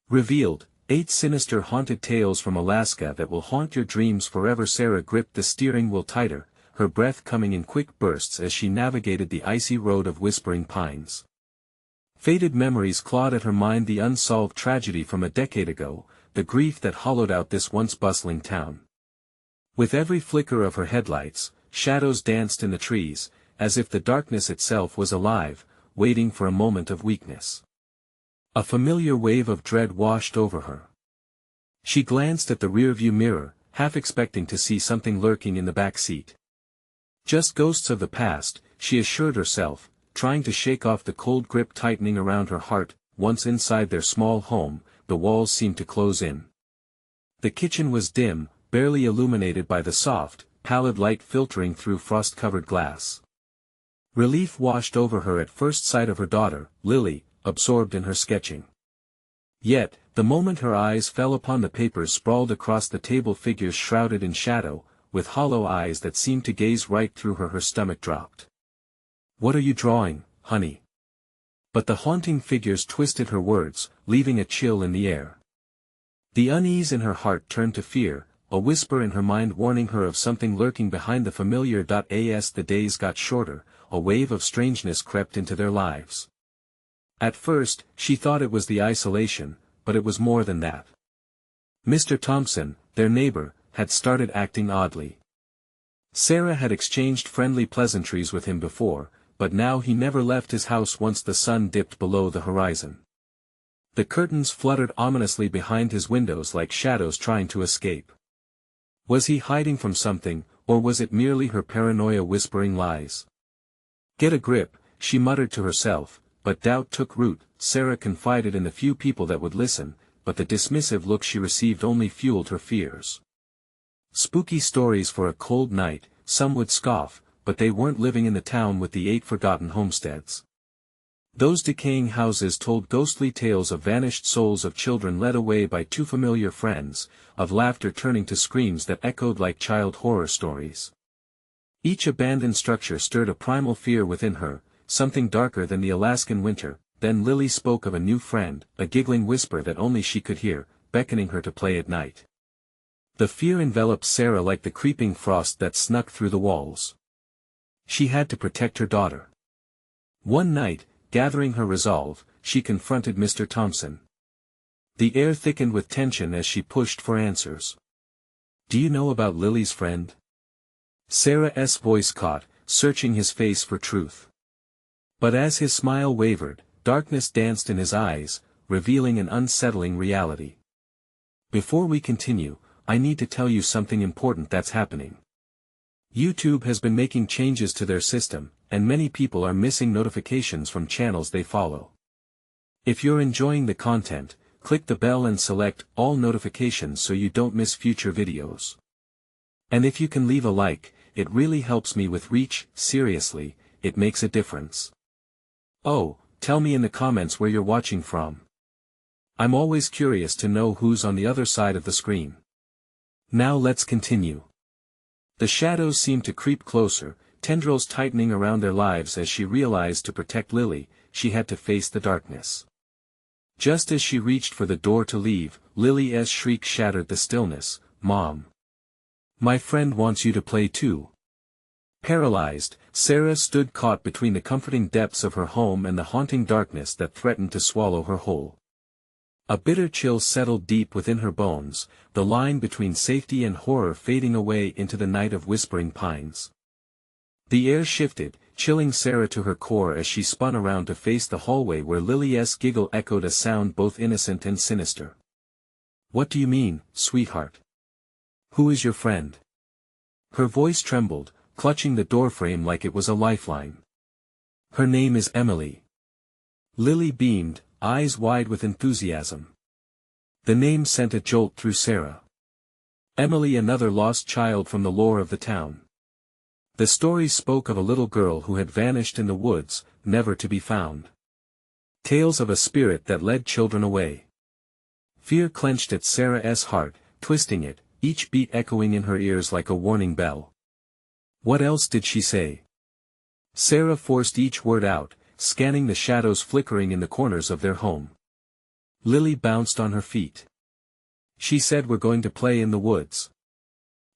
Revealed, 8 sinister haunted tales from Alaska that will haunt your dreams forever. Sarah gripped the steering wheel tighter, her breath coming in quick bursts as she navigated the icy road of whispering pines. Faded memories clawed at her mind, the unsolved tragedy from a decade ago, the grief that hollowed out this once bustling town. With every flicker of her headlights, shadows danced in the trees, as if the darkness itself was alive, waiting for a moment of weakness. A familiar wave of dread washed over her. She glanced at the rearview mirror, half expecting to see something lurking in the back seat. Just ghosts of the past, she assured herself, trying to shake off the cold grip tightening around her heart. Once inside their small home, the walls seemed to close in. The kitchen was dim, barely illuminated by the soft, pallid light filtering through frost-covered glass. Relief washed over her at first sight of her daughter, Lily, absorbed in her sketching. Yet, the moment her eyes fell upon the papers sprawled across the table, figures shrouded in shadow, with hollow eyes that seemed to gaze right through her, her stomach dropped. "What are you drawing, honey?" But the haunting figures twisted her words, leaving a chill in the air. The unease in her heart turned to fear, a whisper in her mind warning her of something lurking behind the familiar. As the days got shorter, a wave of strangeness crept into their lives. At first, she thought it was the isolation, but it was more than that. Mr. Thompson, their neighbor, had started acting oddly. Sarah had exchanged friendly pleasantries with him before, but now he never left his house once the sun dipped below the horizon. The curtains fluttered ominously behind his windows like shadows trying to escape. Was he hiding from something, or was it merely her paranoia whispering lies? "Get a grip," she muttered to herself, but doubt took root. Sarah confided in the few people that would listen, but the dismissive look she received only fueled her fears. Spooky stories for a cold night, some would scoff, but they weren't living in the town with the 8 forgotten homesteads. Those decaying houses told ghostly tales of vanished souls, of children led away by too familiar friends, of laughter turning to screams that echoed like child horror stories. Each abandoned structure stirred a primal fear within her, something darker than the Alaskan winter. Then Lily spoke of a new friend, a giggling whisper that only she could hear, beckoning her to play at night. The fear enveloped Sarah like the creeping frost that snuck through the walls. She had to protect her daughter. One night, gathering her resolve, she confronted Mr. Thompson. The air thickened with tension as she pushed for answers. "Do you know about Lily's friend?" Sarah's voice caught, searching his face for truth. But as his smile wavered, darkness danced in his eyes, revealing an unsettling reality. "Before we continue, I need to tell you something important that's happening. YouTube has been making changes to their system, and many people are missing notifications from channels they follow. If you're enjoying the content, click the bell and select all notifications so you don't miss future videos. And if you can leave a like, it really helps me with reach. Seriously, it makes a difference. Oh, tell me in the comments where you're watching from. I'm always curious to know who's on the other side of the screen. Now let's continue. The shadows seemed to creep closer, tendrils tightening around their lives as she realized to protect Lily, she had to face the darkness. Just as she reached for the door to leave, Lily's shriek shattered the stillness. "Mom! My friend wants you to play too." Paralyzed, Sarah stood caught between the comforting depths of her home and the haunting darkness that threatened to swallow her whole. A bitter chill settled deep within her bones, the line between safety and horror fading away into the night of whispering pines. The air shifted, chilling Sarah to her core as she spun around to face the hallway where Lily's giggle echoed, a sound both innocent and sinister. "What do you mean, sweetheart? Who is your friend?" Her voice trembled, clutching the doorframe like it was a lifeline. "Her name is Emily." Lily beamed, eyes wide with enthusiasm. The name sent a jolt through Sarah. Emily, another lost child from the lore of the town. The stories spoke of a little girl who had vanished in the woods, never to be found. Tales of a spirit that led children away. Fear clenched at Sarah's heart, twisting it, each beat echoing in her ears like a warning bell. What else did she say? Sarah forced each word out, scanning the shadows flickering in the corners of their home. Lily bounced on her feet. She said we're going to play in the woods.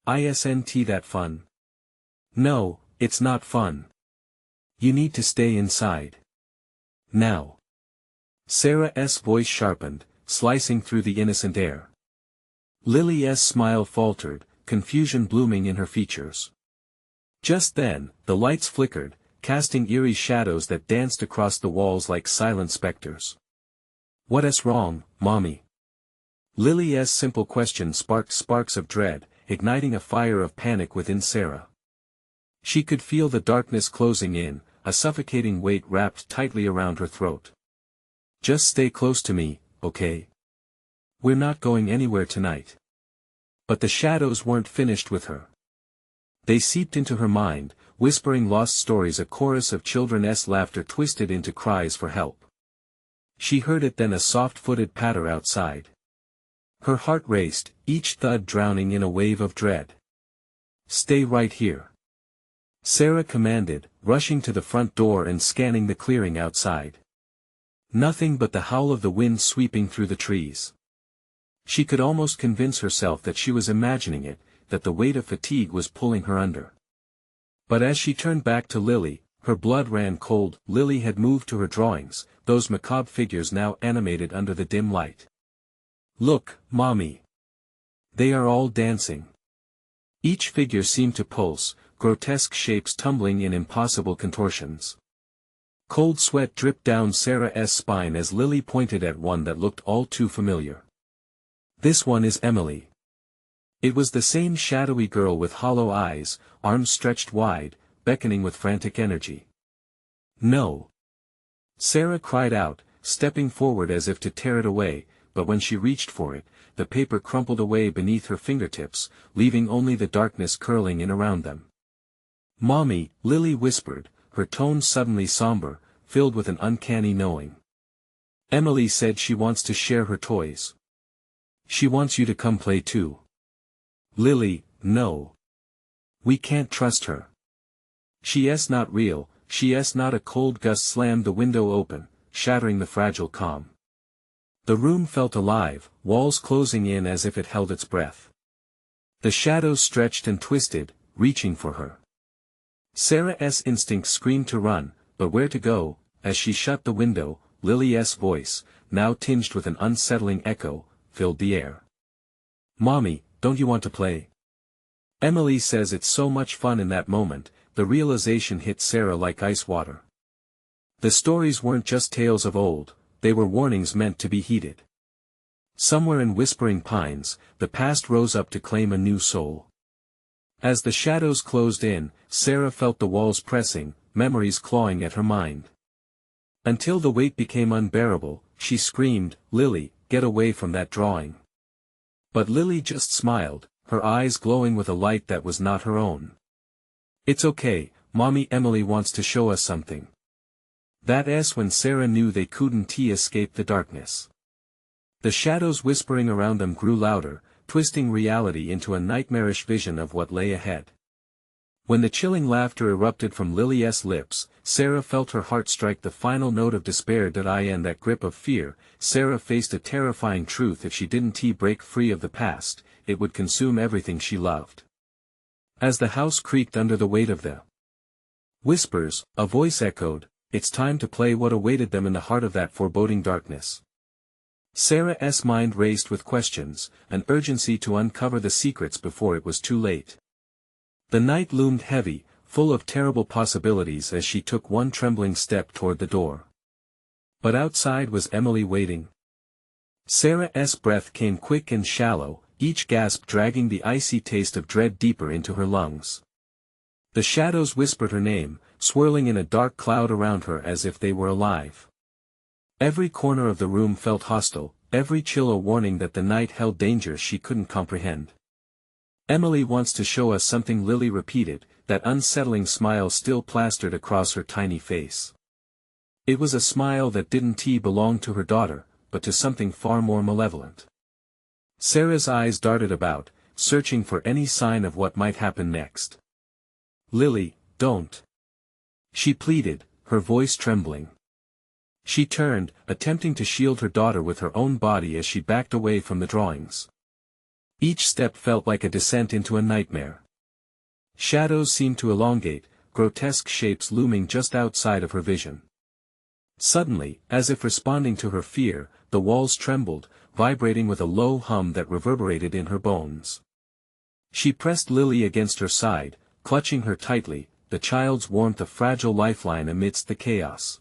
Isn't that fun? No, it's not fun. You need to stay inside. Now. Sarah's voice sharpened, slicing through the innocent air. Lily's smile faltered, confusion blooming in her features. Just then, the lights flickered, casting eerie shadows that danced across the walls like silent specters. What's wrong, Mommy? Lily's simple question sparked sparks of dread, igniting a fire of panic within Sarah. She could feel the darkness closing in, a suffocating weight wrapped tightly around her throat. Just stay close to me, okay? We're not going anywhere tonight. But the shadows weren't finished with her. They seeped into her mind, whispering lost stories, a chorus of children's laughter twisted into cries for help. She heard it, then a soft-footed patter outside. Her heart raced, each thud drowning in a wave of dread. Stay right here, Sarah commanded, rushing to the front door and scanning the clearing outside. Nothing but the howl of the wind sweeping through the trees. She could almost convince herself that she was imagining it, that the weight of fatigue was pulling her under. But as she turned back to Lily, her blood ran cold. Lily had moved to her drawings, those macabre figures now animated under the dim light. Look, Mommy. They are all dancing. Each figure seemed to pulse, grotesque shapes tumbling in impossible contortions. Cold sweat dripped down Sarah's spine as Lily pointed at one that looked all too familiar. This one is Emily. It was the same shadowy girl with hollow eyes, arms stretched wide, beckoning with frantic energy. No! Sarah cried out, stepping forward as if to tear it away, but when she reached for it, the paper crumpled away beneath her fingertips, leaving only the darkness curling in around them. Mommy, Lily whispered, her tone suddenly somber, filled with an uncanny knowing. Emily said she wants to share her toys. She wants you to come play too. Lily, no. We can't trust her. She's not real. She's not. A cold gust slammed the window open, shattering the fragile calm. The room felt alive, walls closing in as if it held its breath. The shadows stretched and twisted, reaching for her. Sarah's instinct screamed to run, but where to go? As she shut the window, Lily's voice, now tinged with an unsettling echo, filled the air. Mommy, don't you want to play? Emily says it's so much fun. In that moment, the realization hit Sarah like ice water. The stories weren't just tales of old, they were warnings meant to be heeded. Somewhere in Whispering Pines, the past rose up to claim a new soul. As the shadows closed in, Sarah felt the walls pressing, memories clawing at her mind. Until the weight became unbearable, she screamed, Lily, get away from that drawing. But Lily just smiled, her eyes glowing with a light that was not her own. It's okay, Mommy. Emily wants to show us something. That's when Sarah knew they couldn't escape the darkness. The shadows whispering around them grew louder, twisting reality into a nightmarish vision of what lay ahead. When the chilling laughter erupted from Lily's lips, Sarah felt her heart strike the final note of despair. In that grip of fear, Sarah faced a terrifying truth: if she didn't break free of the past, it would consume everything she loved. As the house creaked under the weight of the whispers, a voice echoed, "It's time to play." What awaited them in the heart of that foreboding darkness? Sarah's mind raced with questions, an urgency to uncover the secrets before it was too late. The night loomed heavy, full of terrible possibilities as she took one trembling step toward the door. But outside was Emily waiting. Sarah's breath came quick and shallow, each gasp dragging the icy taste of dread deeper into her lungs. The shadows whispered her name, swirling in a dark cloud around her as if they were alive. Every corner of the room felt hostile, every chill a warning that the night held dangers she couldn't comprehend. Emily wants to show us something, Lily repeated, that unsettling smile still plastered across her tiny face. It was a smile that didn't belong to her daughter, but to something far more malevolent. Sarah's eyes darted about, searching for any sign of what might happen next. Lily, don't. She pleaded, her voice trembling. She turned, attempting to shield her daughter with her own body as she backed away from the drawings. Each step felt like a descent into a nightmare. Shadows seemed to elongate, grotesque shapes looming just outside of her vision. Suddenly, as if responding to her fear, the walls trembled, vibrating with a low hum that reverberated in her bones. She pressed Lily against her side, clutching her tightly, the child's warmth a fragile lifeline amidst the chaos.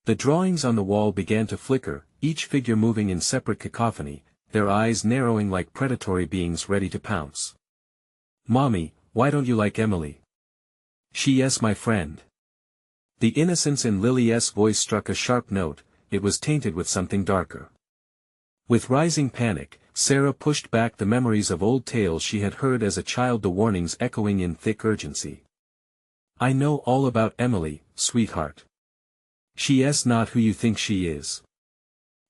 The drawings on the wall began to flicker, each figure moving in separate cacophony, their eyes narrowing like predatory beings ready to pounce. "Mommy, why don't you like Emily?" "She is my friend." The innocence in Lily's voice struck a sharp note, it was tainted with something darker. With rising panic, Sarah pushed back the memories of old tales she had heard as a child, the warnings echoing in thick urgency. "I know all about Emily, sweetheart. She is not who you think she is."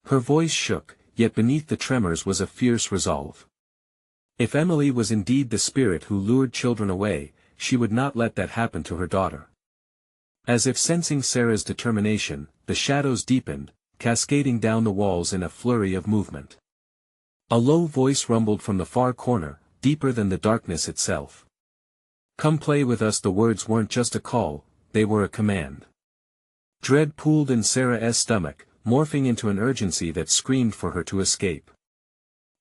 Her voice shook, yet beneath the tremors was a fierce resolve. If Emily was indeed the spirit who lured children away, she would not let that happen to her daughter. As if sensing Sarah's determination, the shadows deepened, cascading down the walls in a flurry of movement. A low voice rumbled from the far corner, deeper than the darkness itself. "Come play with us." The words weren't just a call, they were a command. Dread pooled in Sarah's stomach, morphing into an urgency that screamed for her to escape.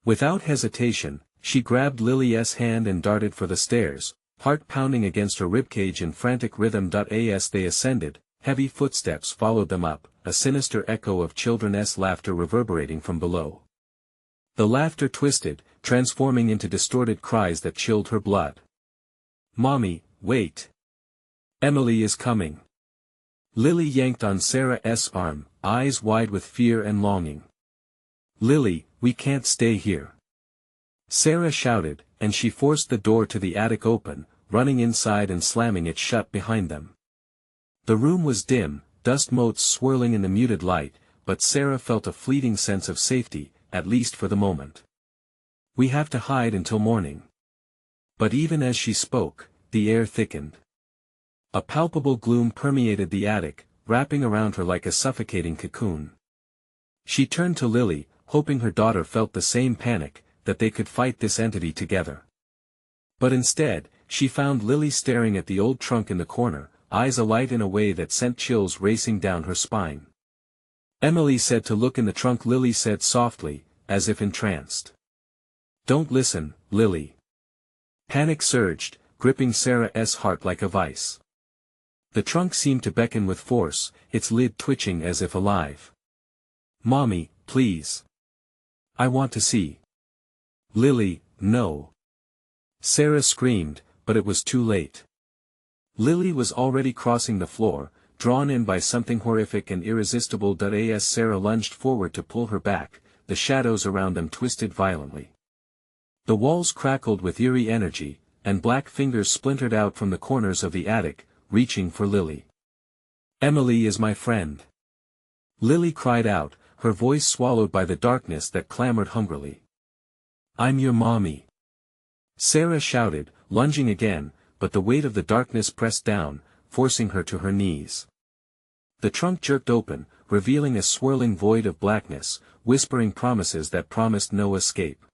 Without hesitation, she grabbed Lily's hand and darted for the stairs, heart pounding against her ribcage in frantic rhythm. As they ascended, heavy footsteps followed them up, a sinister echo of children's laughter reverberating from below. The laughter twisted, transforming into distorted cries that chilled her blood. "Mommy, wait! Emily is coming!" Lily yanked on Sarah's arm, eyes wide with fear and longing. "Lily, we can't stay here!" Sarah shouted, and she forced the door to the attic open, running inside and slamming it shut behind them. The room was dim, dust motes swirling in the muted light, but Sarah felt a fleeting sense of safety, at least for the moment. "We have to hide until morning." But even as she spoke, the air thickened. A palpable gloom permeated the attic, wrapping around her like a suffocating cocoon. She turned to Lily, hoping her daughter felt the same panic, that they could fight this entity together. But instead, she found Lily staring at the old trunk in the corner, eyes alight in a way that sent chills racing down her spine. "Emily said to look in the trunk," Lily said softly, as if entranced. "Don't listen, Lily." Panic surged, gripping Sarah's heart like a vice. The trunk seemed to beckon with force, its lid twitching as if alive. "Mommy, please. I want to see." "Lily, no." Sarah screamed, but it was too late. Lily was already crossing the floor, drawn in by something horrific and irresistible. As Sarah lunged forward to pull her back, the shadows around them twisted violently. The walls crackled with eerie energy, and black fingers splintered out from the corners of the attic, reaching for Lily. "Emily is my friend." Lily cried out, her voice swallowed by the darkness that clamored hungrily. "I'm your mommy." Sarah shouted, lunging again, but the weight of the darkness pressed down, forcing her to her knees. The trunk jerked open, revealing a swirling void of blackness, whispering promises that promised no escape.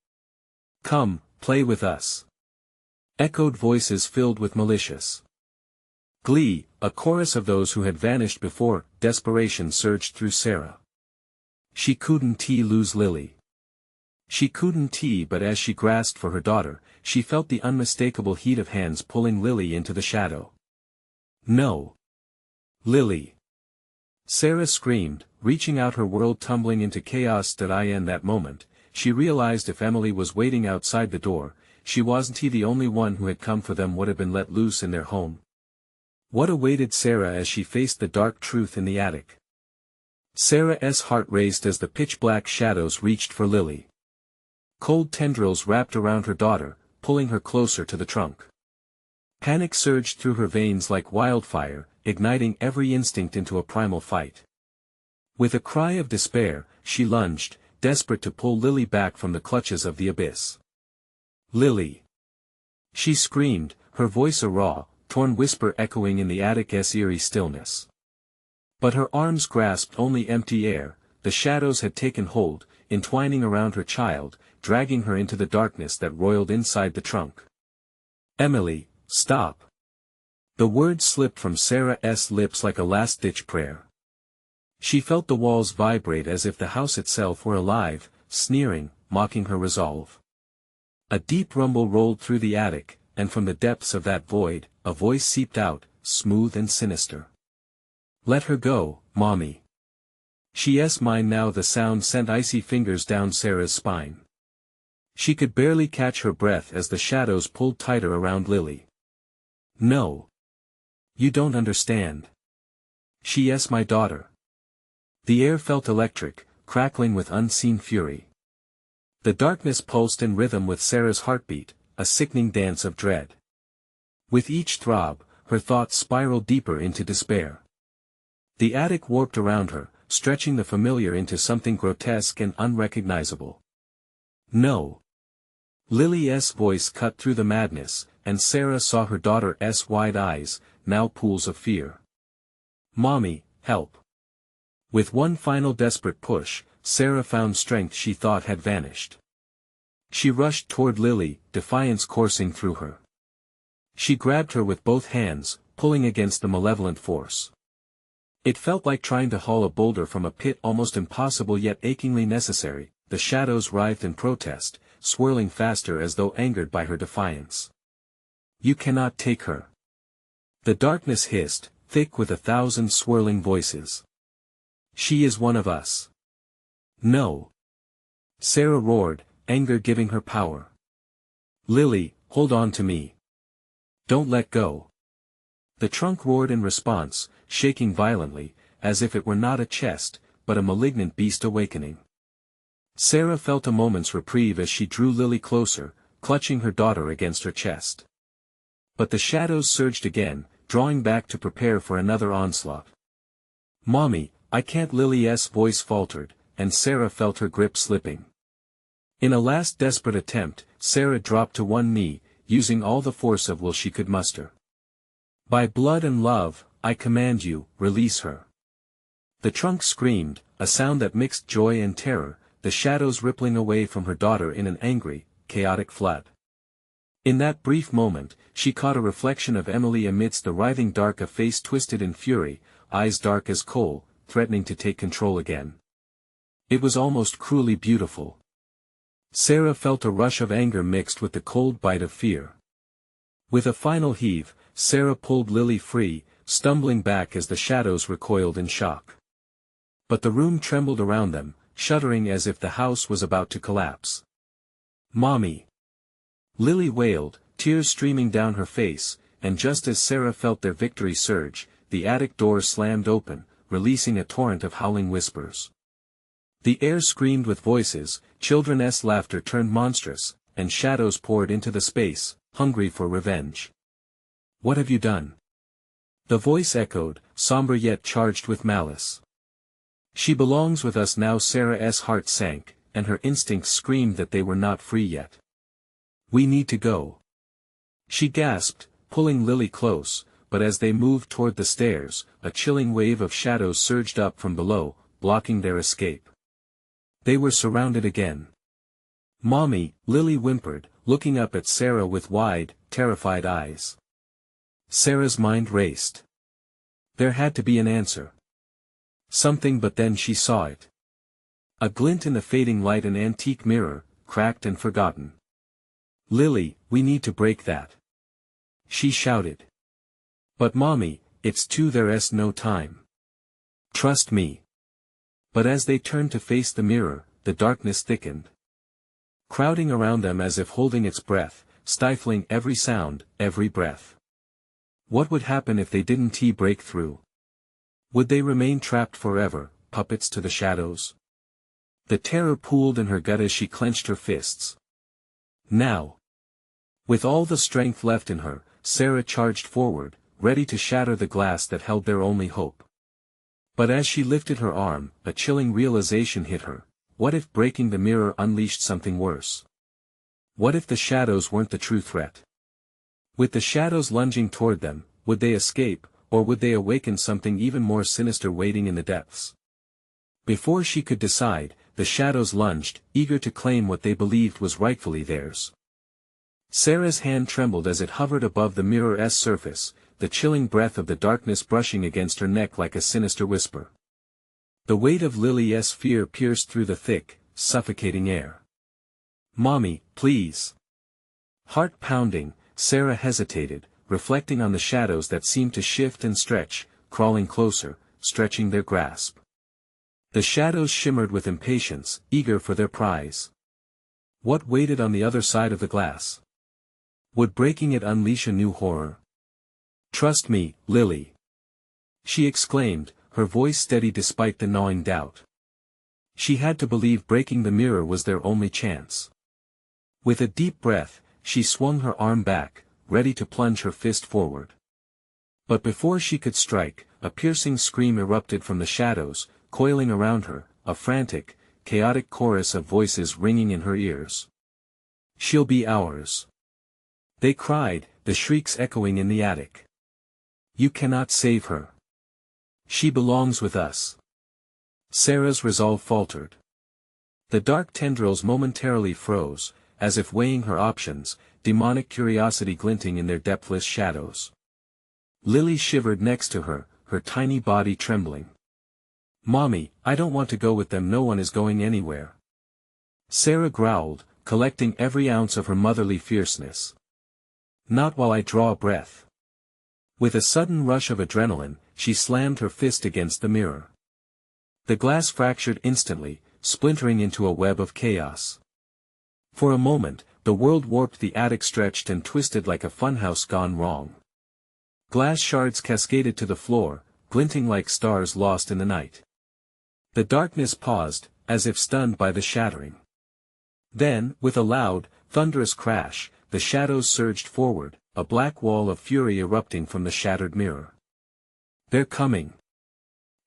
"Come, play with us," echoed voices filled with malicious glee, a chorus of those who had vanished before. Desperation surged through Sarah. She couldn't lose Lily. She couldn't, but as she grasped for her daughter, she felt the unmistakable heat of hands pulling Lily into the shadow. "No! Lily!" Sarah screamed, reaching out, her world tumbling into chaos. In that moment, she realized if Emily was waiting outside the door, she wasn't the only one who had come for them, would have been let loose in their home. What awaited Sarah as she faced the dark truth in the attic? Sarah's heart raced as the pitch-black shadows reached for Lily. Cold tendrils wrapped around her daughter, pulling her closer to the trunk. Panic surged through her veins like wildfire, igniting every instinct into a primal fight. With a cry of despair, she lunged, desperate to pull Lily back from the clutches of the abyss. "Lily!" She screamed, her voice a raw, torn whisper echoing in the attic's eerie stillness. But her arms grasped only empty air. The shadows had taken hold, entwining around her child, dragging her into the darkness that roiled inside the trunk. "Emily, stop!" The words slipped from Sarah's lips like a last-ditch prayer. She felt the walls vibrate as if the house itself were alive, sneering, mocking her resolve. A deep rumble rolled through the attic, and from the depths of that void, a voice seeped out, smooth and sinister. "Let her go, Mommy. She's mine now." The sound sent icy fingers down Sarah's spine. She could barely catch her breath as the shadows pulled tighter around Lily. "No. You don't understand. She's my daughter." The air felt electric, crackling with unseen fury. The darkness pulsed in rhythm with Sarah's heartbeat, a sickening dance of dread. With each throb, her thoughts spiraled deeper into despair. The attic warped around her, stretching the familiar into something grotesque and unrecognizable. "No." Lily's voice cut through the madness, and Sarah saw her daughter's wide eyes, now pools of fear. "Mommy, help." With one final desperate push, Sarah found strength she thought had vanished. She rushed toward Lily, defiance coursing through her. She grabbed her with both hands, pulling against the malevolent force. It felt like trying to haul a boulder from a pit, almost impossible yet achingly necessary. The shadows writhed in protest, swirling faster as though angered by her defiance. "You cannot take her." The darkness hissed, thick with 1,000 swirling voices. "She is one of us." "No." Sarah roared, anger giving her power. "Lily, hold on to me. Don't let go." The trunk roared in response, shaking violently, as if it were not a chest, but a malignant beast awakening. Sarah felt a moment's reprieve as she drew Lily closer, clutching her daughter against her chest. But the shadows surged again, drawing back to prepare for another onslaught. "Mommy, I can't." Lily's voice faltered, and Sarah felt her grip slipping. In a last desperate attempt, Sarah dropped to one knee, using all the force of will she could muster. "By blood and love, I command you, release her." The trunk screamed, a sound that mixed joy and terror, the shadows rippling away from her daughter in an angry, chaotic flood. In that brief moment, she caught a reflection of Emily amidst the writhing dark, a face twisted in fury, eyes dark as coal, threatening to take control again. It was almost cruelly beautiful. Sarah felt a rush of anger mixed with the cold bite of fear. With a final heave, Sarah pulled Lily free, stumbling back as the shadows recoiled in shock. But the room trembled around them, shuddering as if the house was about to collapse. "Mommy!" Lily wailed, tears streaming down her face, and just as Sarah felt their victory surge, the attic door slammed open, releasing a torrent of howling whispers. The air screamed with voices, children's laughter turned monstrous, and shadows poured into the space, hungry for revenge. "What have you done?" The voice echoed, somber yet charged with malice. "She belongs with us now." Sarah's heart sank, and her instincts screamed that they were not free yet. "We need to go," she gasped, pulling Lily close, but as they moved toward the stairs, a chilling wave of shadows surged up from below, blocking their escape. They were surrounded again. "Mommy," Lily whimpered, looking up at Sarah with wide, terrified eyes. Sarah's mind raced. There had to be an answer. Something, but then she saw it. A glint in the fading light, an antique mirror, cracked and forgotten. "Lily, we need to break that," she shouted. "But Mommy, there's no time. Trust me." But as they turned to face the mirror, the darkness thickened. Crowding around them as if holding its breath, stifling every sound, every breath. What would happen if they didn't break through? Would they remain trapped forever, puppets to the shadows? The terror pooled in her gut as she clenched her fists. Now. With all the strength left in her, Sarah charged forward, ready to shatter the glass that held their only hope. But as she lifted her arm, a chilling realization hit her. What if breaking the mirror unleashed something worse? What if the shadows weren't the true threat? With the shadows lunging toward them, would they escape, or would they awaken something even more sinister waiting in the depths? Before she could decide, the shadows lunged, eager to claim what they believed was rightfully theirs. Sarah's hand trembled as it hovered above the mirror's surface, the chilling breath of the darkness brushing against her neck like a sinister whisper. The weight of Lily's fear pierced through the thick, suffocating air. "Mommy, please." Heart pounding, Sarah hesitated, reflecting on the shadows that seemed to shift and stretch, crawling closer, stretching their grasp. The shadows shimmered with impatience, eager for their prize. What waited on the other side of the glass? Would breaking it unleash a new horror? "Trust me, Lily," she exclaimed, her voice steady despite the gnawing doubt. She had to believe breaking the mirror was their only chance. With a deep breath, she swung her arm back, ready to plunge her fist forward. But before she could strike, a piercing scream erupted from the shadows, coiling around her, a frantic, chaotic chorus of voices ringing in her ears. "She'll be ours," they cried, the shrieks echoing in the attic. "You cannot save her. She belongs with us." Sarah's resolve faltered. The dark tendrils momentarily froze, as if weighing her options, demonic curiosity glinting in their depthless shadows. Lily shivered next to her, her tiny body trembling. "Mommy, I don't want to go with them. No one is going anywhere." Sarah growled, collecting every ounce of her motherly fierceness. "Not while I draw a breath." With a sudden rush of adrenaline, she slammed her fist against the mirror. The glass fractured instantly, splintering into a web of chaos. For a moment, the world warped, the attic stretched and twisted like a funhouse gone wrong. Glass shards cascaded to the floor, glinting like stars lost in the night. The darkness paused, as if stunned by the shattering. Then, with a loud, thunderous crash, the shadows surged forward, a black wall of fury erupting from the shattered mirror. "They're coming."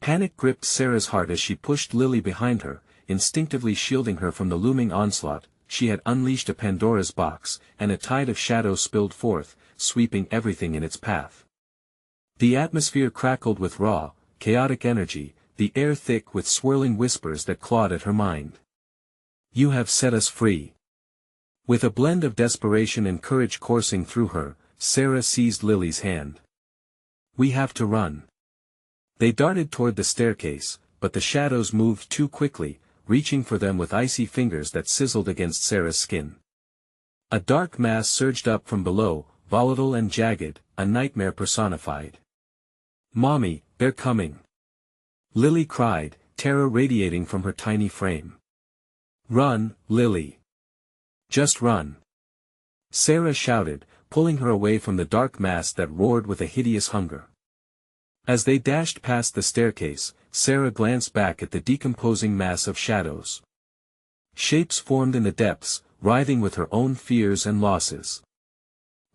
Panic gripped Sarah's heart as she pushed Lily behind her, instinctively shielding her from the looming onslaught. She had unleashed a Pandora's box, and a tide of shadows spilled forth, sweeping everything in its path. The atmosphere crackled with raw, chaotic energy, the air thick with swirling whispers that clawed at her mind. "You have set us free." With a blend of desperation and courage coursing through her, Sarah seized Lily's hand. "We have to run." They darted toward the staircase, but the shadows moved too quickly, reaching for them with icy fingers that sizzled against Sarah's skin. A dark mass surged up from below, volatile and jagged, a nightmare personified. "Mommy, they're coming!" Lily cried, terror radiating from her tiny frame. "Run, Lily! Just run!" Sarah shouted, pulling her away from the dark mass that roared with a hideous hunger. As they dashed past the staircase, Sarah glanced back at the decomposing mass of shadows. Shapes formed in the depths, writhing with her own fears and losses.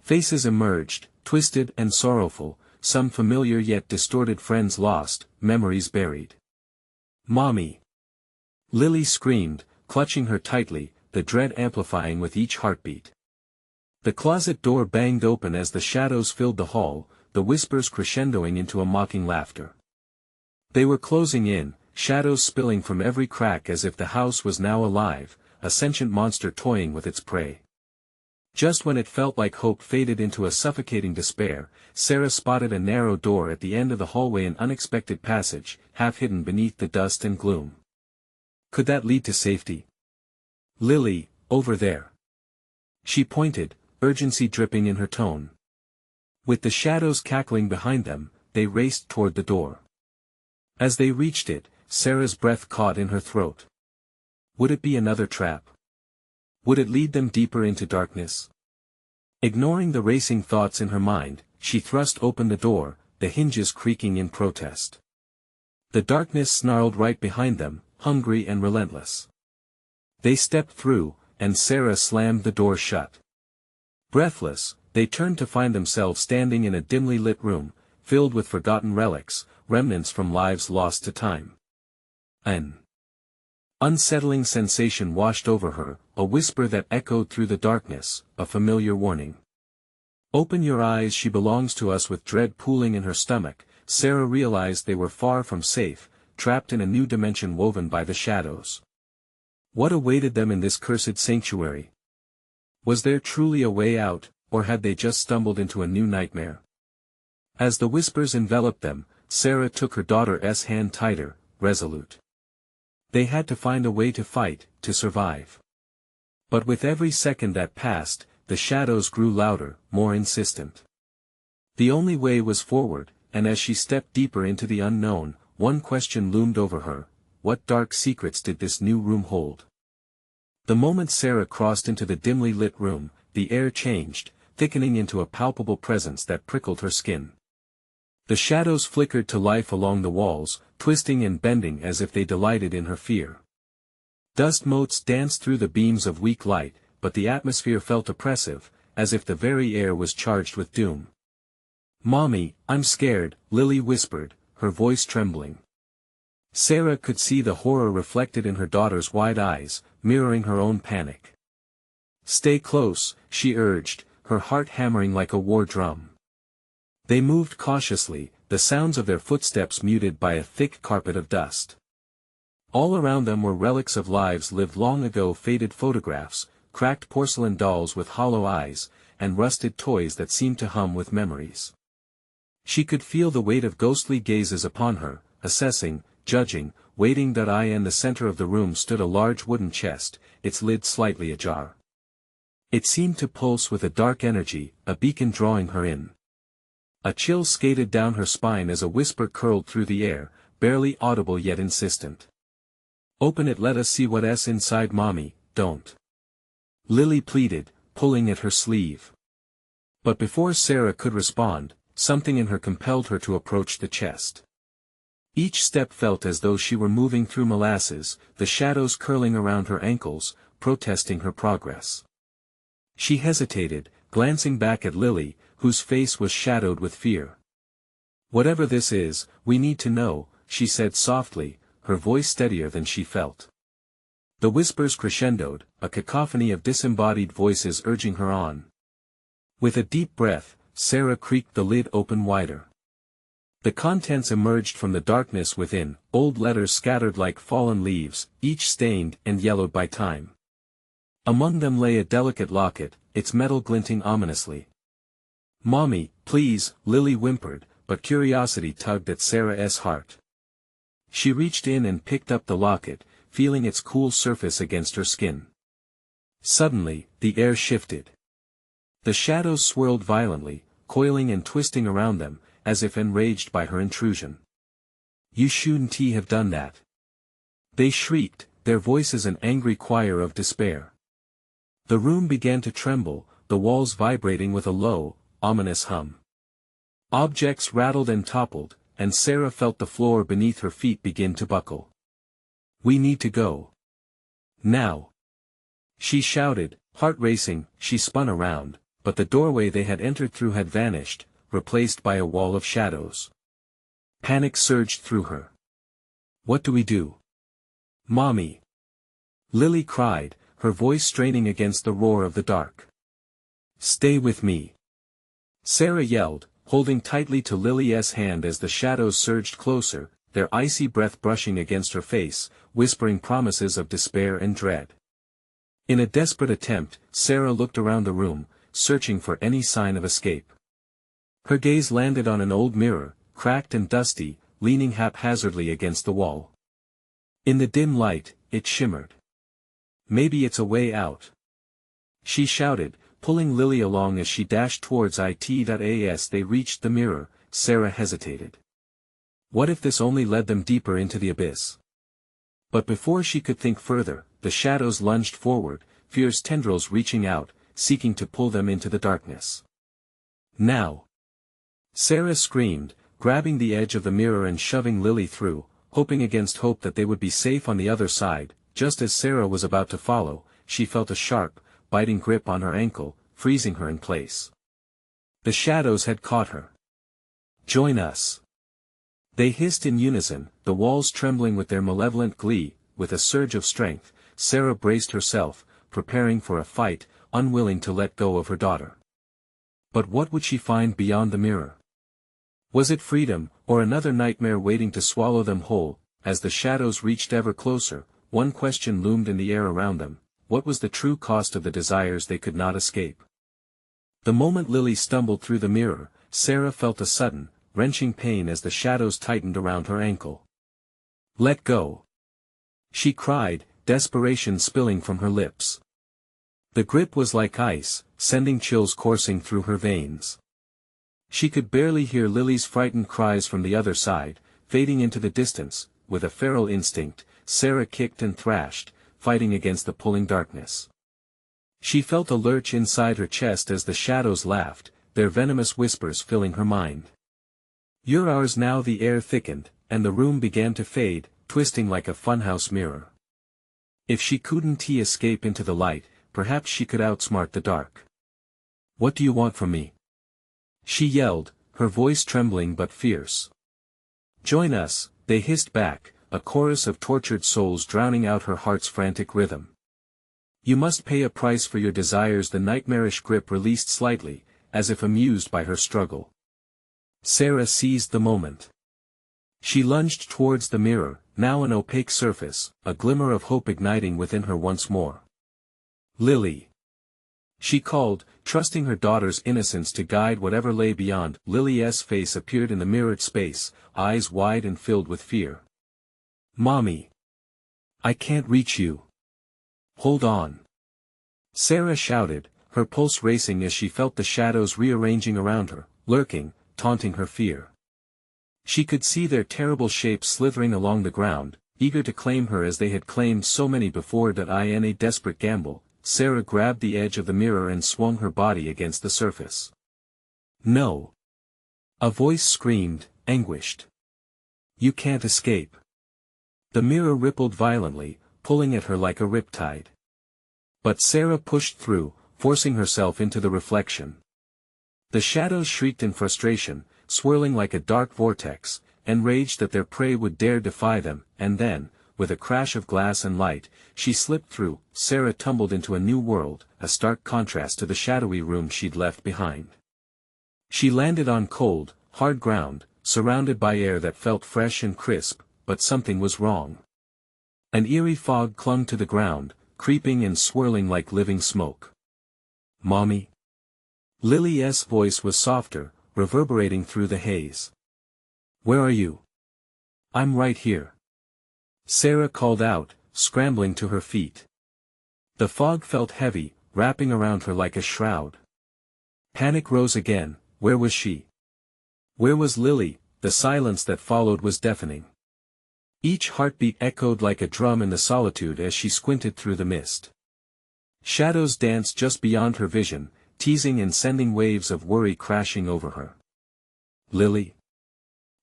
Faces emerged, twisted and sorrowful, some familiar yet distorted, friends lost, memories buried. "Mommy!" Lily screamed, clutching her tightly, the dread amplifying with each heartbeat. The closet door banged open as the shadows filled the hall, the whispers crescendoing into a mocking laughter. They were closing in, shadows spilling from every crack as if the house was now alive, a sentient monster toying with its prey. Just when it felt like hope faded into a suffocating despair, Sarah spotted a narrow door at the end of the hallway, an unexpected passage, half hidden beneath the dust and gloom. Could that lead to safety? "Lily, over there." She pointed, urgency dripping in her tone. With the shadows cackling behind them, they raced toward the door. As they reached it, Sarah's breath caught in her throat. Would it be another trap? Would it lead them deeper into darkness? Ignoring the racing thoughts in her mind, she thrust open the door, the hinges creaking in protest. The darkness snarled right behind them, hungry and relentless. They stepped through, and Sarah slammed the door shut. Breathless, they turned to find themselves standing in a dimly lit room, filled with forgotten relics, remnants from lives lost to time. An unsettling sensation washed over her, a whisper that echoed through the darkness, a familiar warning. Open your eyes, she belongs to us. With dread pooling in her stomach, Sarah realized they were far from safe, trapped in a new dimension woven by the shadows. What awaited them in this cursed sanctuary? Was there truly a way out, or had they just stumbled into a new nightmare? As the whispers enveloped them, Sarah took her daughter's hand tighter, resolute. They had to find a way to fight, to survive. But with every second that passed, the shadows grew louder, more insistent. The only way was forward, and as she stepped deeper into the unknown, one question loomed over her: what dark secrets did this new room hold? The moment Sarah crossed into the dimly lit room, the air changed, thickening into a palpable presence that prickled her skin. The shadows flickered to life along the walls, twisting and bending as if they delighted in her fear. Dust motes danced through the beams of weak light, but the atmosphere felt oppressive, as if the very air was charged with doom. "Mommy, I'm scared," Lily whispered, her voice trembling. Sarah could see the horror reflected in her daughter's wide eyes, mirroring her own panic. "Stay close," she urged, her heart hammering like a war drum. They moved cautiously, the sounds of their footsteps muted by a thick carpet of dust. All around them were relics of lives lived long ago, faded photographs, cracked porcelain dolls with hollow eyes, and rusted toys that seemed to hum with memories. She could feel the weight of ghostly gazes upon her, assessing, judging, waiting. In the center of the room stood a large wooden chest, its lid slightly ajar. It seemed to pulse with a dark energy, a beacon drawing her in. A chill skated down her spine as a whisper curled through the air, barely audible yet insistent. "Open it, let us see what's inside." "Mommy, don't," Lily pleaded, pulling at her sleeve. But before Sarah could respond, something in her compelled her to approach the chest. Each step felt as though she were moving through molasses, the shadows curling around her ankles, protesting her progress. She hesitated, glancing back at Lily, whose face was shadowed with fear. "Whatever this is, we need to know," she said softly, her voice steadier than she felt. The whispers crescendoed, a cacophony of disembodied voices urging her on. With a deep breath, Sarah creaked the lid open wider. The contents emerged from the darkness within, old letters scattered like fallen leaves, each stained and yellowed by time. Among them lay a delicate locket, its metal glinting ominously. "Mommy, please," Lily whimpered, but curiosity tugged at Sarah's heart. She reached in and picked up the locket, feeling its cool surface against her skin. Suddenly, the air shifted. The shadows swirled violently, coiling and twisting around them, as if enraged by her intrusion. "You shouldn't have done that," they shrieked, their voices an angry choir of despair. The room began to tremble, the walls vibrating with a low, ominous hum. Objects rattled and toppled, and Sarah felt the floor beneath her feet begin to buckle. "We need to go. Now," she shouted, heart racing. She spun around, but the doorway they had entered through had vanished, replaced by a wall of shadows. Panic surged through her. "What do we do?" "Mommy!" Lily cried, her voice straining against the roar of the dark. "Stay with me!" Sarah yelled, holding tightly to Lily's hand as the shadows surged closer, their icy breath brushing against her face, whispering promises of despair and dread. In a desperate attempt, Sarah looked around the room, searching for any sign of escape. Her gaze landed on an old mirror, cracked and dusty, leaning haphazardly against the wall. In the dim light, it shimmered. "Maybe it's a way out," she shouted, pulling Lily along as she dashed towards it. As they reached the mirror, Sarah hesitated. What if this only led them deeper into the abyss? But before she could think further, the shadows lunged forward, fierce tendrils reaching out, seeking to pull them into the darkness. "Now!" Sarah screamed, grabbing the edge of the mirror and shoving Lily through, hoping against hope that they would be safe on the other side. Just as Sarah was about to follow, she felt a sharp, biting grip on her ankle, freezing her in place. The shadows had caught her. "Join us!" They hissed in unison, the walls trembling with their malevolent glee. With a surge of strength, Sarah braced herself, preparing for a fight, unwilling to let go of her daughter. But what would she find beyond the mirror? Was it freedom, or another nightmare waiting to swallow them whole? As the shadows reached ever closer, one question loomed in the air around them: what was the true cost of the desires they could not escape? The moment Lily stumbled through the mirror, Sarah felt a sudden, wrenching pain as the shadows tightened around her ankle. "Let go!" she cried, desperation spilling from her lips. The grip was like ice, sending chills coursing through her veins. She could barely hear Lily's frightened cries from the other side, fading into the distance. With a feral instinct, Sarah kicked and thrashed, fighting against the pulling darkness. She felt a lurch inside her chest as the shadows laughed, their venomous whispers filling her mind. "You're ours now." The air thickened, and the room began to fade, twisting like a funhouse mirror. If she couldn't escape into the light, perhaps she could outsmart the dark. "What do you want from me?" she yelled, her voice trembling but fierce. "Join us," they hissed back, a chorus of tortured souls drowning out her heart's frantic rhythm. "You must pay a price for your desires." The nightmarish grip released slightly, as if amused by her struggle. Sarah seized the moment. She lunged towards the mirror, now an opaque surface, a glimmer of hope igniting within her once more. "Lily!" she called, trusting her daughter's innocence to guide whatever lay beyond. Lily's face appeared in the mirrored space, eyes wide and filled with fear. "Mommy! I can't reach you. Hold on!" Sarah shouted, her pulse racing as she felt the shadows rearranging around her, lurking, taunting her fear. She could see their terrible shapes slithering along the ground, eager to claim her as they had claimed so many before. In a desperate gamble, Sarah grabbed the edge of the mirror and swung her body against the surface. "No!" a voice screamed, anguished. "You can't escape." The mirror rippled violently, pulling at her like a riptide. But Sarah pushed through, forcing herself into the reflection. The shadows shrieked in frustration, swirling like a dark vortex, enraged that their prey would dare defy them, and then, with a crash of glass and light, she slipped through. Sarah tumbled into a new world, a stark contrast to the shadowy room she'd left behind. She landed on cold, hard ground, surrounded by air that felt fresh and crisp, but something was wrong. An eerie fog clung to the ground, creeping and swirling like living smoke. "Mommy?" Lily's voice was softer, reverberating through the haze. "Where are you?" "I'm right here," Sarah called out, scrambling to her feet. The fog felt heavy, wrapping around her like a shroud. Panic rose again. Where was she? Where was Lily? The silence that followed was deafening. Each heartbeat echoed like a drum in the solitude as she squinted through the mist. Shadows danced just beyond her vision, teasing and sending waves of worry crashing over her. "Lily?"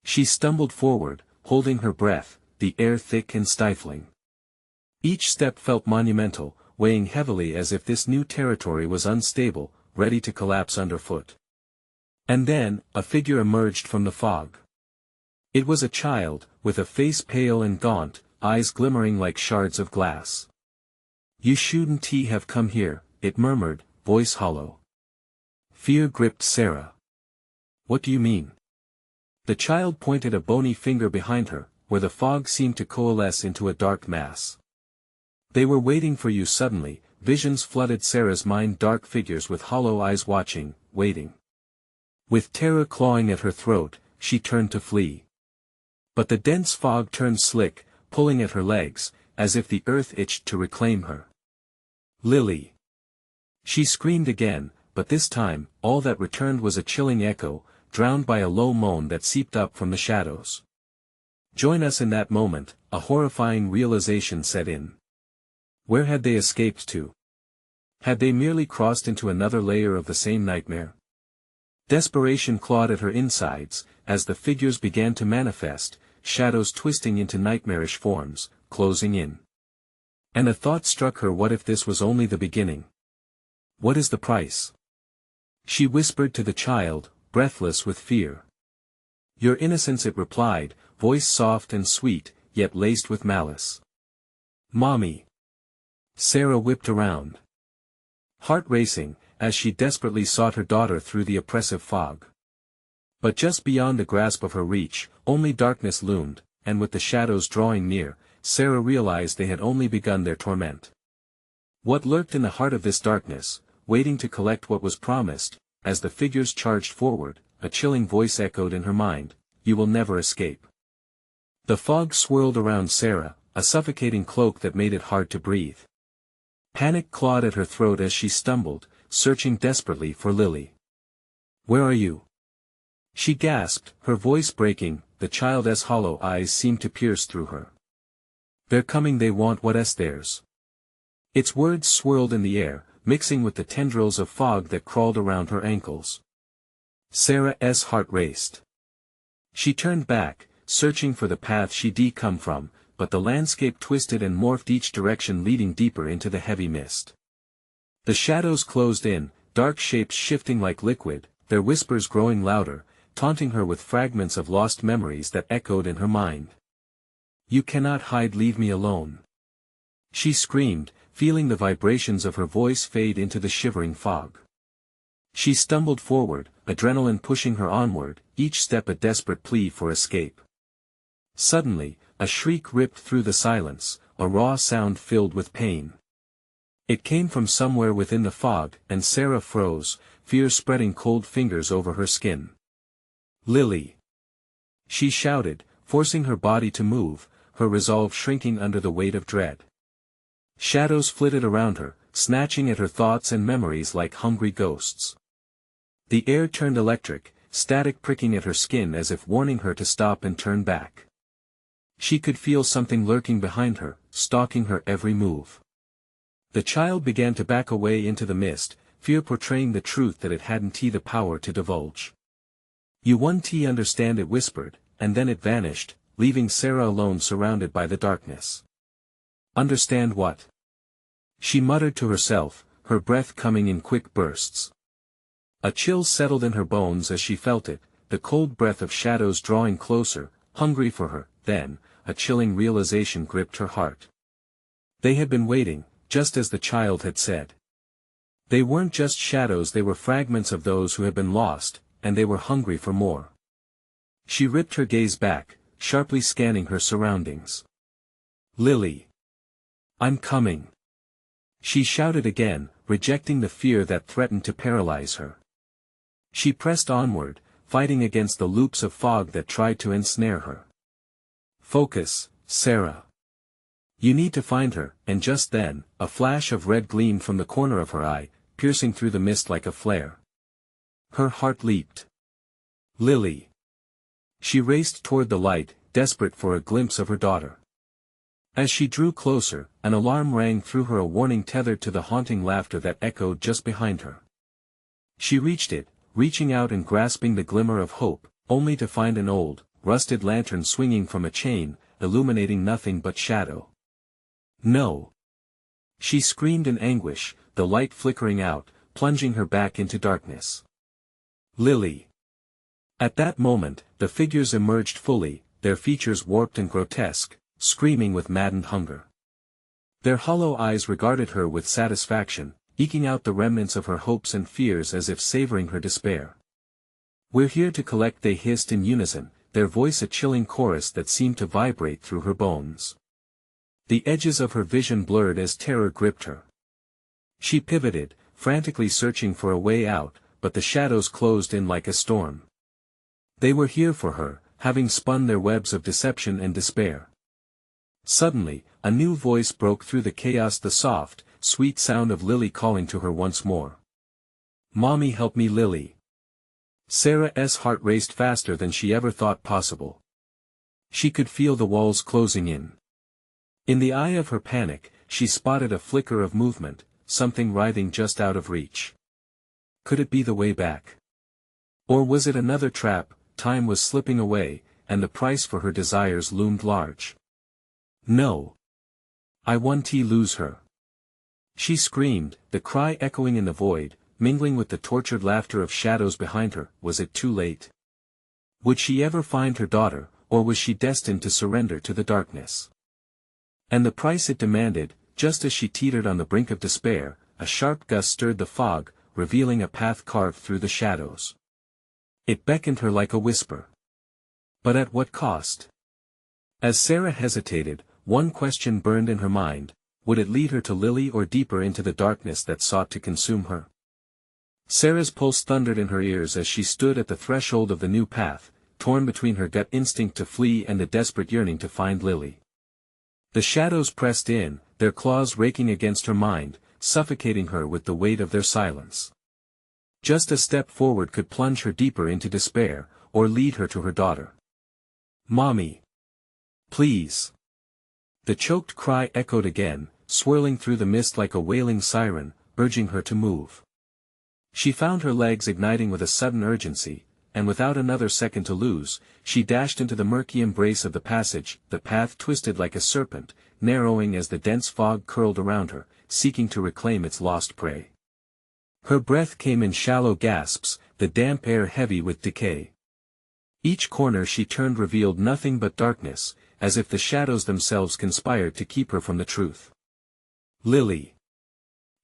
She stumbled forward, holding her breath, the air thick and stifling. Each step felt monumental, weighing heavily as if this new territory was unstable, ready to collapse underfoot. And then, a figure emerged from the fog. It was a child, with a face pale and gaunt, eyes glimmering like shards of glass. "You shouldn't have come here," it murmured, voice hollow. Fear gripped Sarah. "What do you mean?" The child pointed a bony finger behind her, where the fog seemed to coalesce into a dark mass. "They were waiting for you." Suddenly, visions flooded Sarah's mind, dark figures with hollow eyes watching, waiting. With terror clawing at her throat, she turned to flee. But the dense fog turned slick, pulling at her legs, as if the earth itched to reclaim her. "Lily!" She screamed again, but this time, all that returned was a chilling echo, drowned by a low moan that seeped up from the shadows. "Join us." In that moment, a horrifying realization set in. Where had they escaped to? Had they merely crossed into another layer of the same nightmare? Desperation clawed at her insides, as the figures began to manifest, shadows twisting into nightmarish forms, closing in. And a thought struck her: what if this was only the beginning? "What is the price?" she whispered to the child, breathless with fear. "Your innocence," it replied, voice soft and sweet, yet laced with malice. "Mommy!" Sarah whipped around. Heart racing, as she desperately sought her daughter through the oppressive fog. But just beyond the grasp of her reach, only darkness loomed, and with the shadows drawing near, Sarah realized they had only begun their torment. What lurked in the heart of this darkness, waiting to collect what was promised, as the figures charged forward, a chilling voice echoed in her mind, "You will never escape." The fog swirled around Sarah, a suffocating cloak that made it hard to breathe. Panic clawed at her throat as she stumbled, searching desperately for Lily. "Where are you?" she gasped, her voice breaking. The child's hollow eyes seemed to pierce through her. "They're coming, they want what's theirs." Its words swirled in the air, mixing with the tendrils of fog that crawled around her ankles. Sarah's heart raced. She turned back, searching for the path she'd come from, but the landscape twisted and morphed, each direction leading deeper into the heavy mist. The shadows closed in, dark shapes shifting like liquid, their whispers growing louder, taunting her with fragments of lost memories that echoed in her mind. "You cannot hide, leave me alone," she screamed, feeling the vibrations of her voice fade into the shivering fog. She stumbled forward, adrenaline pushing her onward, each step a desperate plea for escape. Suddenly, a shriek ripped through the silence, a raw sound filled with pain. It came from somewhere within the fog, and Sarah froze, fear spreading cold fingers over her skin. "Lily!" she shouted, forcing her body to move, her resolve shrinking under the weight of dread. Shadows flitted around her, snatching at her thoughts and memories like hungry ghosts. The air turned electric, static pricking at her skin as if warning her to stop and turn back. She could feel something lurking behind her, stalking her every move. The child began to back away into the mist, fear portraying the truth that it hadn't the power to divulge. "You won't understand," it whispered, and then it vanished, leaving Sarah alone surrounded by the darkness. "Understand what?" she muttered to herself, her breath coming in quick bursts. A chill settled in her bones as she felt it, the cold breath of shadows drawing closer, hungry for her. Then, a chilling realization gripped her heart. They had been waiting, just as the child had said. They weren't just shadows, they were fragments of those who had been lost, and they were hungry for more. She ripped her gaze back, sharply scanning her surroundings. "Lily! I'm coming!" she shouted again, rejecting the fear that threatened to paralyze her. She pressed onward, fighting against the loops of fog that tried to ensnare her. "Focus, Sarah. You need to find her," and just then, a flash of red gleamed from the corner of her eye, piercing through the mist like a flare. Her heart leaped. "Lily!" She raced toward the light, desperate for a glimpse of her daughter. As she drew closer, an alarm rang through her, a warning tethered to the haunting laughter that echoed just behind her. She reached it, reaching out and grasping the glimmer of hope, only to find an old, rusted lantern swinging from a chain, illuminating nothing but shadow. "No!" she screamed in anguish, the light flickering out, plunging her back into darkness. "Lily!" At that moment, the figures emerged fully, their features warped and grotesque, screaming with maddened hunger. Their hollow eyes regarded her with satisfaction, eking out the remnants of her hopes and fears as if savoring her despair. "We're here to collect," they hissed in unison, their voice a chilling chorus that seemed to vibrate through her bones. The edges of her vision blurred as terror gripped her. She pivoted, frantically searching for a way out, but the shadows closed in like a storm. They were here for her, having spun their webs of deception and despair. Suddenly, a new voice broke through the chaos, the soft, sweet sound of Lily calling to her once more. "Mommy, help me, Lily." Sarah's heart raced faster than she ever thought possible. She could feel the walls closing in. In the eye of her panic, she spotted a flicker of movement, something writhing just out of reach. Could it be the way back? Or was it another trap? Time was slipping away, and the price for her desires loomed large. "No! I won't lose her!" she screamed, the cry echoing in the void, mingling with the tortured laughter of shadows behind her. Was it too late? Would she ever find her daughter, or was she destined to surrender to the darkness? And the price it demanded, just as she teetered on the brink of despair, a sharp gust stirred the fog, revealing a path carved through the shadows. It beckoned her like a whisper. But at what cost? As Sarah hesitated, one question burned in her mind: would it lead her to Lily or deeper into the darkness that sought to consume her? Sarah's pulse thundered in her ears as she stood at the threshold of the new path, torn between her gut instinct to flee and the desperate yearning to find Lily. The shadows pressed in, their claws raking against her mind, suffocating her with the weight of their silence. Just a step forward could plunge her deeper into despair, or lead her to her daughter. "Mommy! Please!" The choked cry echoed again, swirling through the mist like a wailing siren, urging her to move. She found her legs igniting with a sudden urgency, and without another second to lose, she dashed into the murky embrace of the passage. The path twisted like a serpent, narrowing as the dense fog curled around her, seeking to reclaim its lost prey. Her breath came in shallow gasps, the damp air heavy with decay. Each corner she turned revealed nothing but darkness, as if the shadows themselves conspired to keep her from the truth. "Lily!"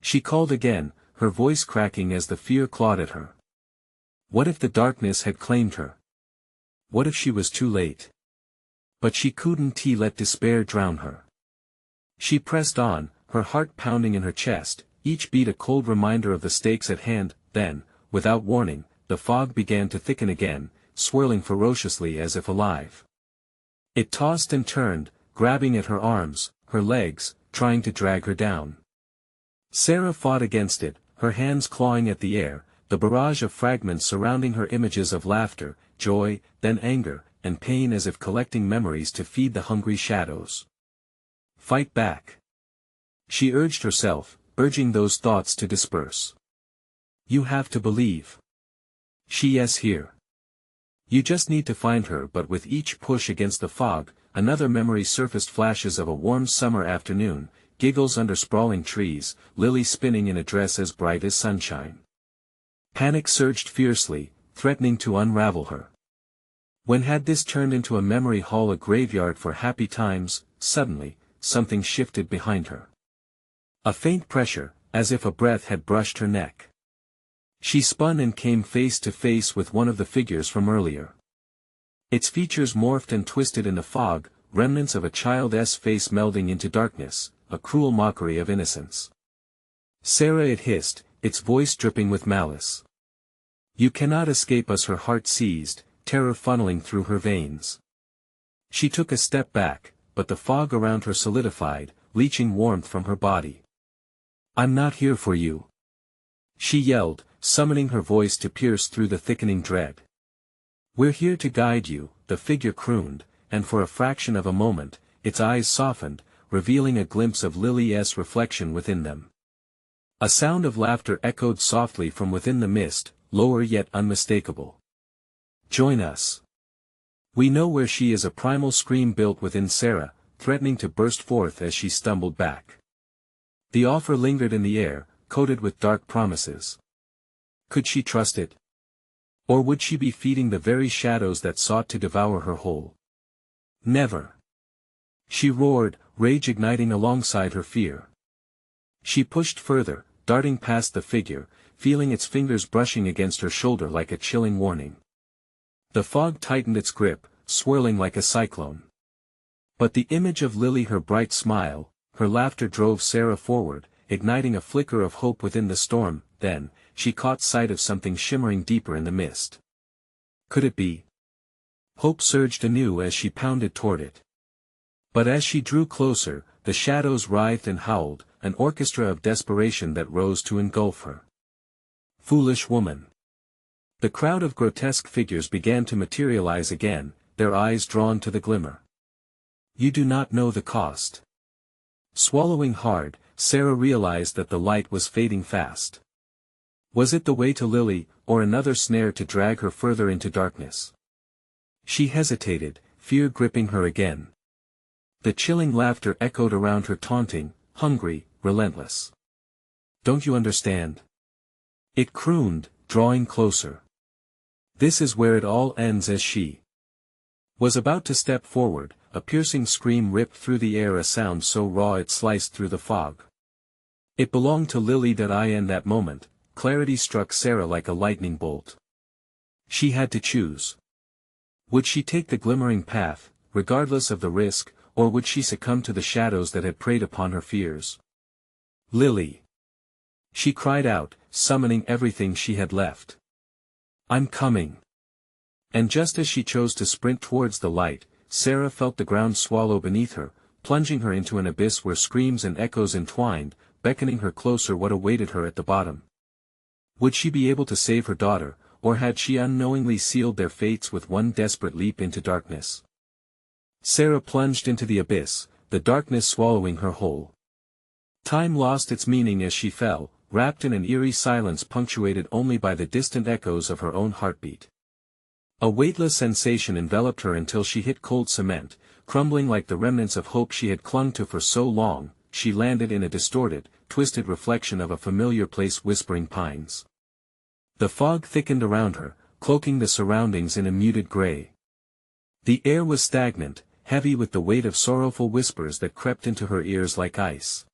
She called again, her voice cracking as the fear clawed at her. What if the darkness had claimed her? What if she was too late? But she couldn't let despair drown her. She pressed on, her heart pounding in her chest, each beat a cold reminder of the stakes at hand. Then, without warning, the fog began to thicken again, swirling ferociously as if alive. It tossed and turned, grabbing at her arms, her legs, trying to drag her down. Sarah fought against it, her hands clawing at the air, the barrage of fragments surrounding her, images of laughter, joy, then anger, and pain as if collecting memories to feed the hungry shadows. "Fight back!" she urged herself, urging those thoughts to disperse. "You have to believe. She is here. You just need to find her." But with each push against the fog, another memory surfaced: flashes of a warm summer afternoon, giggles under sprawling trees, Lily spinning in a dress as bright as sunshine. Panic surged fiercely, threatening to unravel her. When had this turned into a memory hall, a graveyard for happy times? Suddenly, something shifted behind her. A faint pressure, as if a breath had brushed her neck. She spun and came face to face with one of the figures from earlier. Its features morphed and twisted in the fog, remnants of a child's face melding into darkness, a cruel mockery of innocence. "Sarah," it hissed, its voice dripping with malice. "You cannot escape us." Her heart seized, terror funneling through her veins. She took a step back, but the fog around her solidified, leaching warmth from her body. "I'm not here for you," she yelled, summoning her voice to pierce through the thickening dread. "We're here to guide you," the figure crooned, and for a fraction of a moment, its eyes softened, revealing a glimpse of Lily's reflection within them. A sound of laughter echoed softly from within the mist, lower yet unmistakable. "Join us. We know where she is." A primal scream built within Sarah, threatening to burst forth as she stumbled back. The offer lingered in the air, coated with dark promises. Could she trust it? Or would she be feeding the very shadows that sought to devour her whole? "Never!" she roared, rage igniting alongside her fear. She pushed further, darting past the figure, feeling its fingers brushing against her shoulder like a chilling warning. The fog tightened its grip, swirling like a cyclone. But the image of Lily, her bright smile, her laughter drove Sarah forward, igniting a flicker of hope within the storm. Then, she caught sight of something shimmering deeper in the mist. Could it be? Hope surged anew as she pounded toward it. But as she drew closer, the shadows writhed and howled, an orchestra of desperation that rose to engulf her. "Foolish woman!" The crowd of grotesque figures began to materialize again, their eyes drawn to the glimmer. "You do not know the cost." Swallowing hard, Sarah realized that the light was fading fast. Was it the way to Lily, or another snare to drag her further into darkness? She hesitated, fear gripping her again. The chilling laughter echoed around her, taunting, hungry, relentless. "Don't you understand?" it crooned, drawing closer. "This is where it all ends." As she was about to step forward, a piercing scream ripped through the air, a sound so raw it sliced through the fog. It belonged to Lily. In that moment, clarity struck Sarah like a lightning bolt. She had to choose. Would she take the glimmering path, regardless of the risk, or would she succumb to the shadows that had preyed upon her fears? Lily! She cried out, summoning everything she had left. I'm coming! And just as she chose to sprint towards the light, Sarah felt the ground swallow beneath her, plunging her into an abyss where screams and echoes entwined, beckoning her closer what awaited her at the bottom. Would she be able to save her daughter, or had she unknowingly sealed their fates with one desperate leap into darkness? Sarah plunged into the abyss, the darkness swallowing her whole. Time lost its meaning as she fell, wrapped in an eerie silence punctuated only by the distant echoes of her own heartbeat. A weightless sensation enveloped her until she hit cold cement, crumbling like the remnants of hope she had clung to for so long. She landed in a distorted, twisted reflection of a familiar place, whispering pines. The fog thickened around her, cloaking the surroundings in a muted gray. The air was stagnant, heavy with the weight of sorrowful whispers that crept into her ears like ice.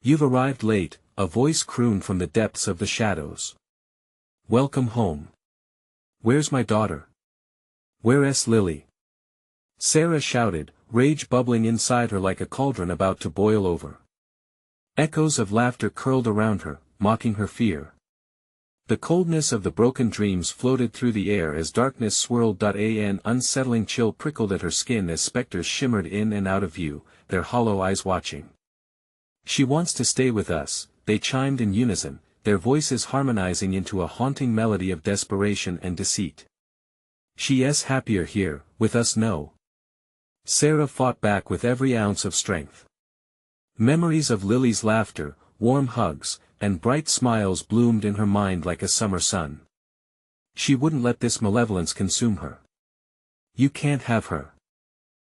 You've arrived late, a voice crooned from the depths of the shadows. Welcome home. Where's my daughter? Where's Lily? Sarah shouted, rage bubbling inside her like a cauldron about to boil over. Echoes of laughter curled around her, mocking her fear. The coldness of the broken dreams floated through the air as darkness swirled. An unsettling chill prickled at her skin as specters shimmered in and out of view, their hollow eyes watching. She wants to stay with us, they chimed in unison, their voices harmonizing into a haunting melody of desperation and deceit. She's happier here, with us no. Sarah fought back with every ounce of strength. Memories of Lily's laughter, warm hugs, and bright smiles bloomed in her mind like a summer sun. She wouldn't let this malevolence consume her. You can't have her.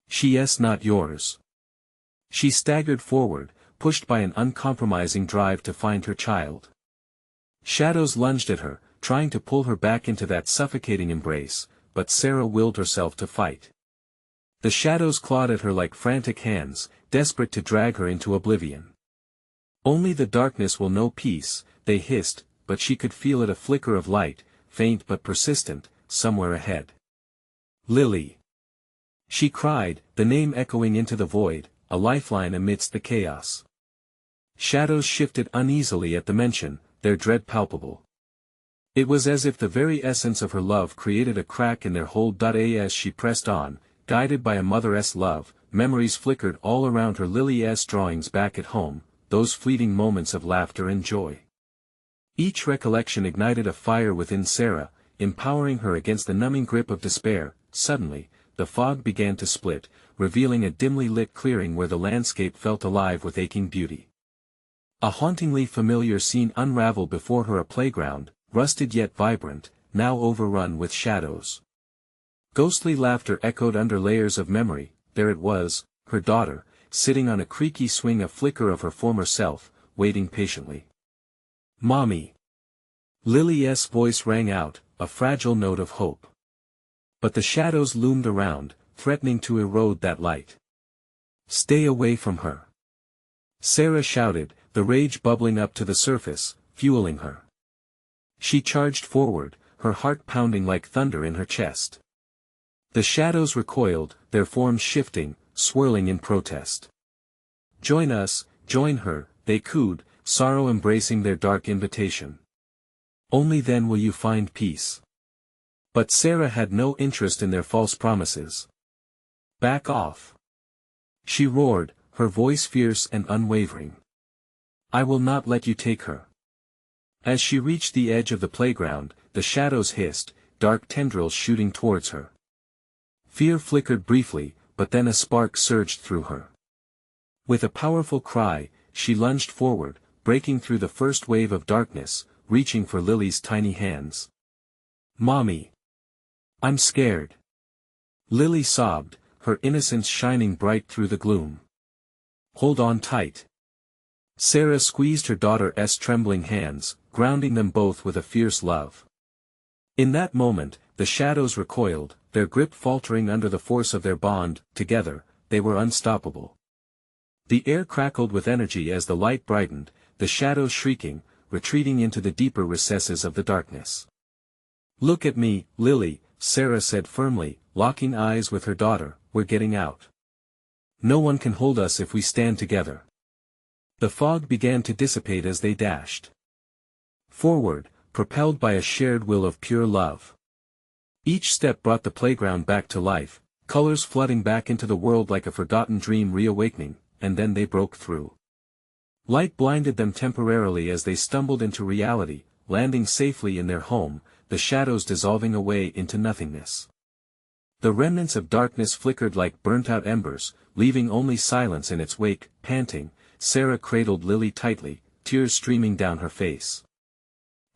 She's not yours. She staggered forward, pushed by an uncompromising drive to find her child. Shadows lunged at her, trying to pull her back into that suffocating embrace, but Sarah willed herself to fight. The shadows clawed at her like frantic hands, desperate to drag her into oblivion. Only the darkness will know peace, they hissed, but she could feel it, a flicker of light, faint but persistent, somewhere ahead. Lily! She cried, the name echoing into the void, a lifeline amidst the chaos. Shadows shifted uneasily at the mention, their dread palpable. It was as if the very essence of her love created a crack in their hold. As she pressed on, guided by a mother's love, memories flickered all around her. Lily's drawings back at home, those fleeting moments of laughter and joy. Each recollection ignited a fire within Sarah, empowering her against the numbing grip of despair. Suddenly, the fog began to split, revealing a dimly lit clearing where the landscape felt alive with aching beauty. A hauntingly familiar scene unraveled before her, a playground, rusted yet vibrant, now overrun with shadows. Ghostly laughter echoed under layers of memory. There it was, her daughter, sitting on a creaky swing, a flicker of her former self, waiting patiently. Mommy! Lily's voice rang out, a fragile note of hope. But the shadows loomed around, threatening to erode that light. Stay away from her! Sarah shouted, the rage bubbling up to the surface, fueling her. She charged forward, her heart pounding like thunder in her chest. The shadows recoiled, their forms shifting, swirling in protest. Join us, join her, they cooed, sorrow embracing their dark invitation. Only then will you find peace. But Sarah had no interest in their false promises. Back off! She roared, her voice fierce and unwavering. I will not let you take her. As she reached the edge of the playground, the shadows hissed, dark tendrils shooting towards her. Fear flickered briefly, but then a spark surged through her. With a powerful cry, she lunged forward, breaking through the first wave of darkness, reaching for Lily's tiny hands. Mommy! I'm scared. Lily sobbed, her innocence shining bright through the gloom. Hold on tight. Sarah squeezed her daughter's trembling hands, grounding them both with a fierce love. In that moment, the shadows recoiled, their grip faltering under the force of their bond. Together, they were unstoppable. The air crackled with energy as the light brightened, the shadows shrieking, retreating into the deeper recesses of the darkness. "Look at me, Lily," Sarah said firmly, locking eyes with her daughter, "we're getting out. No one can hold us if we stand together." The fog began to dissipate as they dashed forward, propelled by a shared will of pure love. Each step brought the playground back to life, colors flooding back into the world like a forgotten dream reawakening, and then they broke through. Light blinded them temporarily as they stumbled into reality, landing safely in their home, the shadows dissolving away into nothingness. The remnants of darkness flickered like burnt-out embers, leaving only silence in its wake. Panting, Sarah cradled Lily tightly, tears streaming down her face.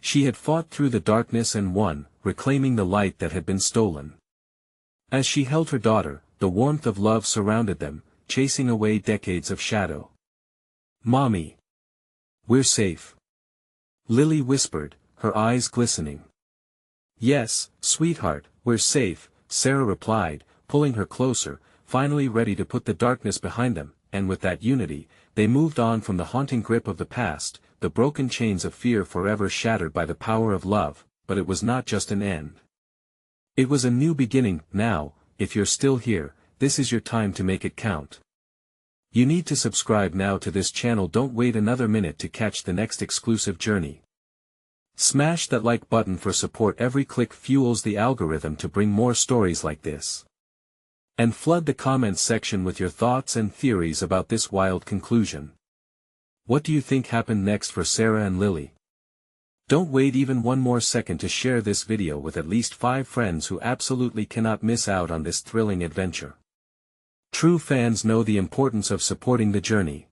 She had fought through the darkness and won, reclaiming the light that had been stolen. As she held her daughter, the warmth of love surrounded them, chasing away decades of shadow. "Mommy. We're safe," Lily whispered, her eyes glistening. "Yes, sweetheart, we're safe," Sarah replied, pulling her closer, finally ready to put the darkness behind them, and with that unity, they moved on from the haunting grip of the past, the broken chains of fear forever shattered by the power of love. But it was not just an end. It was a new beginning. Now, if you're still here, this is your time to make it count. You need to subscribe now to this channel. Don't wait another minute to catch the next exclusive journey. Smash that like button for support. Every click fuels the algorithm to bring more stories like this. And flood the comments section with your thoughts and theories about this wild conclusion. What do you think happened next for Sarah and Lily? Don't wait even one more second to share this video with at least 5 friends who absolutely cannot miss out on this thrilling adventure. True fans know the importance of supporting the journey.